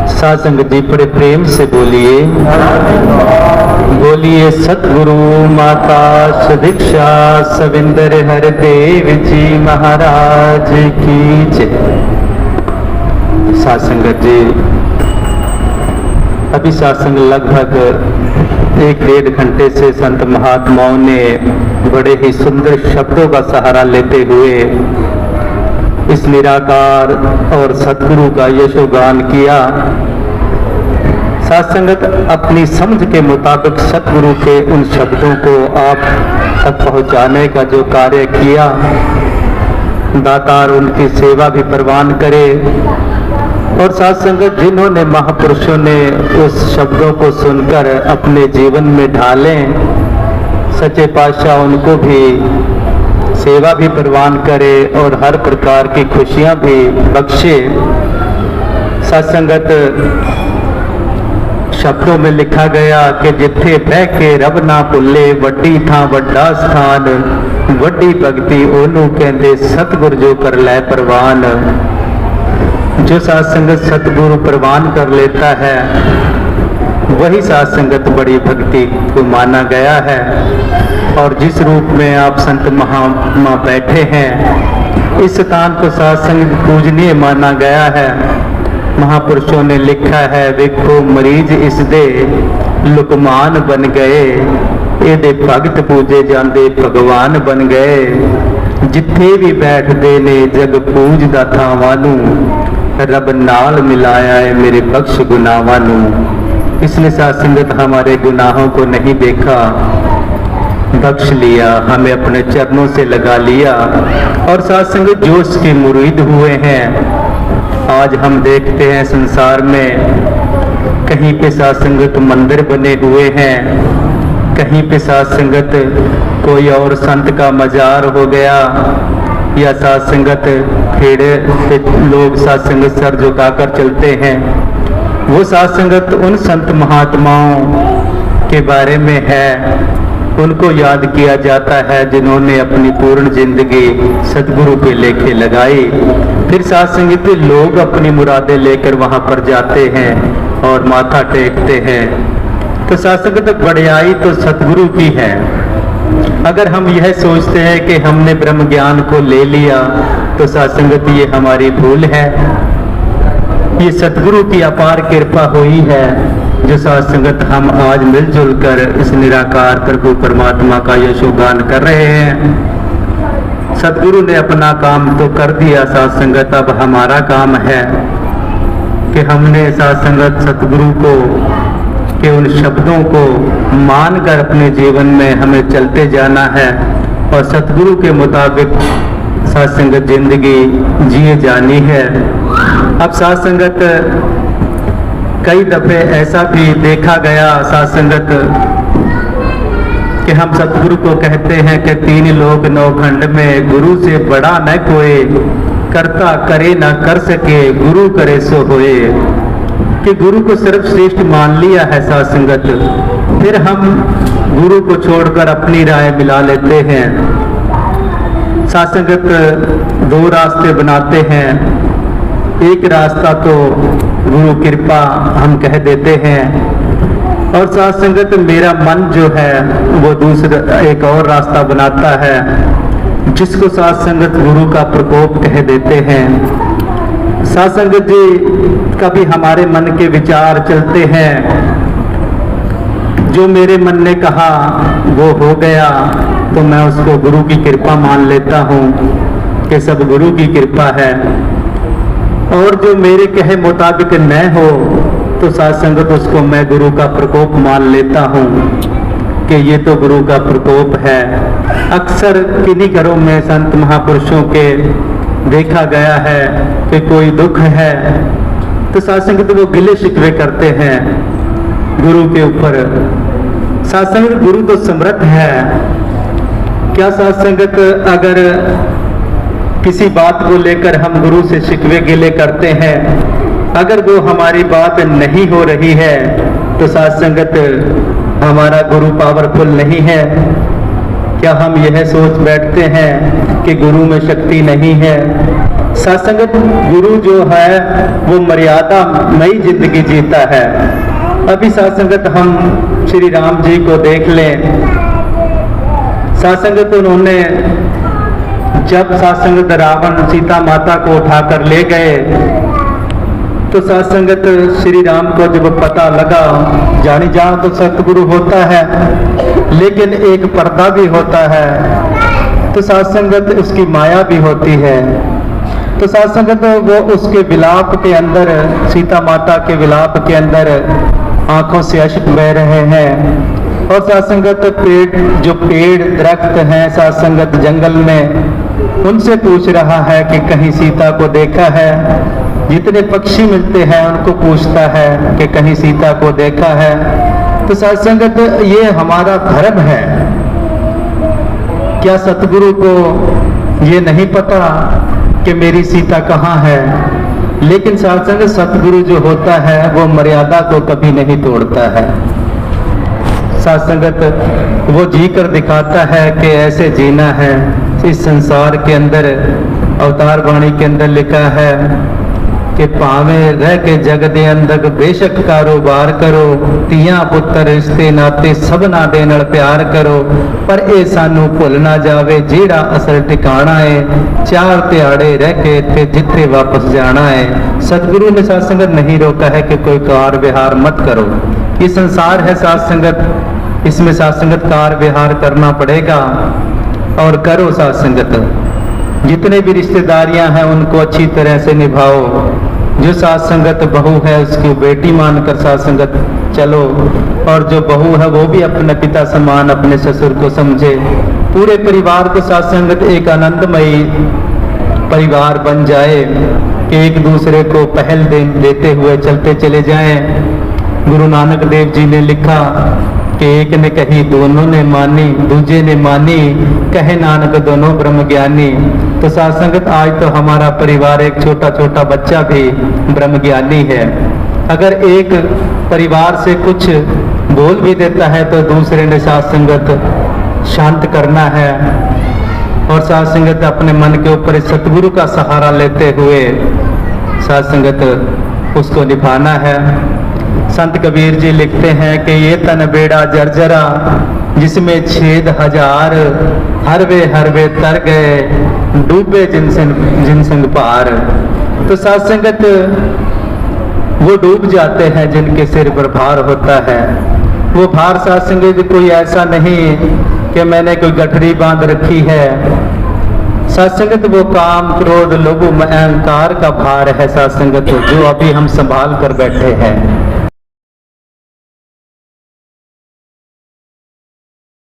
साध संगत जी बड़े प्रेम से बोलिए, बोलिए सतगुरु माता सुदीक्षा सविंदर हरदेव जी महाराज की जय। साध संगत जी, अभी सत्संग लगभग 1-1.5 घंटे से संत महात्माओं ने बड़े ही सुंदर शब्दों का सहारा लेते हुए इस निराकार और सतगुरु का यशोगान किया। सत्संगत अपनी समझ के मुताबिक सतगुरु के उन शब्दों को आप तक पहुंचाने का जो कार्य किया, दातार उनकी सेवा भी प्रवान करे। और सत्संगत जिन्होंने महापुरुषों ने उस शब्दों को सुनकर अपने जीवन में ढालें, सच्चे पातशाह उनको भी सेवा भी प्रवान करे और हर प्रकार की खुशियां भी बख्शे। सत्संगत शब्दों में लिखा गया कि जिथे बह के रब ना भुले, वड्डी था वड्डा स्थान, वड्डी भगती ओनू कहंदे सतगुर जो कर लै प्रवान। जो सत्संगत सतगुरु प्रवान कर लेता है वही सत्संगत बड़ी भक्ति को माना गया है। और जिस रूप में आप संत महात्मा बैठे हैं, इस स्थान को सत्संग पूजनीय माना गया है। महापुरुषों ने लिखा है, देखो मरीज इस दे लुकमान बन गए, एदे भगत पूजे जांदे भगवान बन गए। जिथे भी बैठदे ने जग पूजदा थावां नूं, रब नाल मिलाया है मेरे बख्श गुनाहां नूं। इसने सत्संगत हमारे गुनाहों को नहीं देखा, बख्श लिया, हमें अपने चरणों से लगा लिया। और सत्संगत जो उसके मुरीद हुए हैं, आज हम देखते हैं संसार में कहीं पे सत्संगत मंदिर बने हुए हैं, कहीं पे सत्संगत कोई और संत का मजार हो गया, या सत्संगत खेड़े पे लोग सत्संगत सर झुकाकर चलते हैं। वो सत्संगत उन संत महात्माओं के बारे में है, उनको याद किया जाता है जिन्होंने अपनी पूर्ण जिंदगी सतगुरु के लेखे लगाई। फिर सत्संगत लोग अपनी मुरादें लेकर वहां पर जाते हैं और माथा टेकते हैं। तो सत्संगत बड़ाई तो सतगुरु की है। अगर हम यह सोचते हैं कि हमने ब्रह्म ज्ञान को ले लिया तो सत्संगत ये हमारी भूल है। ये सतगुरु की अपार कृपा हुई है जो सत्संगत हम आज मिलजुल कर इस निराकार प्रभु परमात्मा का यशोगान कर रहे हैं। सतगुरु ने अपना काम तो कर दिया, सत्संगत अब हमारा काम है कि हमने सत्संगत सतगुरु को के उन शब्दों को मानकर अपने जीवन में हमें चलते जाना है और सतगुरु के मुताबिक सत्संगत जिंदगी जिए जानी है। अब सत्संगत कई दफे ऐसा भी देखा गया सत्संगत कि हम सतगुरु को कहते हैं कि 3 लोग 9 खंड में, गुरु से बड़ा न कोई, करता करे ना कर सके, गुरु करे सो होए। कि गुरु को सर्वश्रेष्ठ मान लिया है सत्संगत, फिर हम गुरु को छोड़कर अपनी राय मिला लेते हैं। सत्संगत 2 रास्ते बनाते हैं। एक रास्ता तो गुरु कृपा हम कह देते हैं, और सत्संगत मेरा मन जो है वो दूसरा एक और रास्ता बनाता है, जिसको सत्संगत गुरु का प्रकोप कह देते हैं। सत्संगत जी, कभी हमारे मन के विचार चलते हैं, जो मेरे मन ने कहा वो हो गया तो मैं उसको गुरु की कृपा मान लेता हूँ कि सब गुरु की कृपा है। और जो मेरे कहे मुताबिक न हो तो सत्संगत उसको मैं गुरु का प्रकोप मान लेता हूँ कि ये तो गुरु का प्रकोप है। अक्सर किन्हीं घरों में संत महापुरुषों के देखा गया है कि कोई दुख है तो सत्संगत वो गिले शिकवे करते हैं गुरु के ऊपर। सत्संगत गुरु तो समर्थ है। क्या सत्संगत अगर किसी बात को लेकर हम गुरु से शिकवे गिले करते हैं, अगर वो हमारी बात नहीं हो रही है तो सत्संगत हमारा गुरु पावरफुल नहीं है? क्या हम यह सोच बैठते हैं कि गुरु में शक्ति नहीं है? सत्संगत गुरु जो है वो मर्यादा मई जिंदगी जीता है। अभी सत्संगत हम श्री राम जी को देख लें। सत्संगत उन्होंने जब सत्संगत रावण सीता माता को उठाकर ले गए तो सत्संगत श्री राम को जब पता लगा, जानी जान तो सतगुरु होता है लेकिन एक पर्दा भी होता है, तो सत्संगत उसकी माया भी होती है। तो सत्संगत वो उसके विलाप के अंदर, सीता माता के विलाप के अंदर आंखों से अश्क बह रहे हैं। और सत्संगत पेड़ दरख्त हैं सत्संगत जंगल में, उनसे पूछ रहा है कि कहीं सीता को देखा है। जितने पक्षी मिलते हैं उनको पूछता है कि कहीं सीता को देखा है। तो सत्संगत ये हमारा धर्म है। क्या सतगुरु को ये नहीं पता कि मेरी सीता कहाँ है? लेकिन सत्संगत सतगुरु जो होता है वो मर्यादा को कभी नहीं तोड़ता है। सत्संगत वो जी कर दिखाता है कि ऐसे जीना है। इस संसार के अंदर अवतार वाणी के अंदर लिखा है कि भावे रह के जग दे अंदर बेशक कारोबार करो, तियां पुत्र रिश्ते नाते सबना दे नाल प्यार करो, पर ए सानू भुल ना जावे जेड़ा असल ठिकाना है, चार त्याड़े रह के इत्थे जिथे वापस जाना है। सतगुरु ने सत्संगत नहीं रोका है कि कोई कार विहार मत करो। ये संसार है सत्संगत, इसमें सत्संगत कार विहार करना पड़ेगा और करो सत्संगत। जितने भी रिश्तेदारियां हैं उनको अच्छी तरह से निभाओ। जो सत्संगत बहू है उसकी बेटी मानकर सत्संगत चलो, और जो बहू है वो भी अपने पिता समान अपने ससुर को समझे। पूरे परिवार को सत्संगत एक आनंदमयी परिवार बन जाए कि एक दूसरे को पहल देते हुए चलते चले जाएं। गुरु नानक देव जी ने लिखा कि एक ने कही दोनों ने मानी, दूजे ने मानी, कहे नानक दोनों ब्रह्म ज्ञानी। तो सत्संगत आज तो हमारा परिवार एक छोटा छोटा बच्चा भी ब्रह्म ज्ञानी है। अगर एक परिवार से कुछ बोल भी देता है तो दूसरे ने सत्संगत शांत करना है और सत्संगत अपने मन के ऊपर सतगुरु का सहारा लेते हुए सत्संगत उसको निभाना है। संत कबीर जी लिखते हैं कि ये तन बेड़ा जर्जरा जिसमें छेद हजार, हर वे तर गए डूबे जिन संग पार। तो सत्संगत वो डूब जाते हैं जिनके सिर पर भार होता है। वो भार सत्संगत कोई ऐसा नहीं कि मैंने कोई गठरी बांध रखी है। सत्संगत वो काम क्रोध लोभ अहंकार का भार है सत्संगत जो अभी हम संभाल कर बैठे हैं।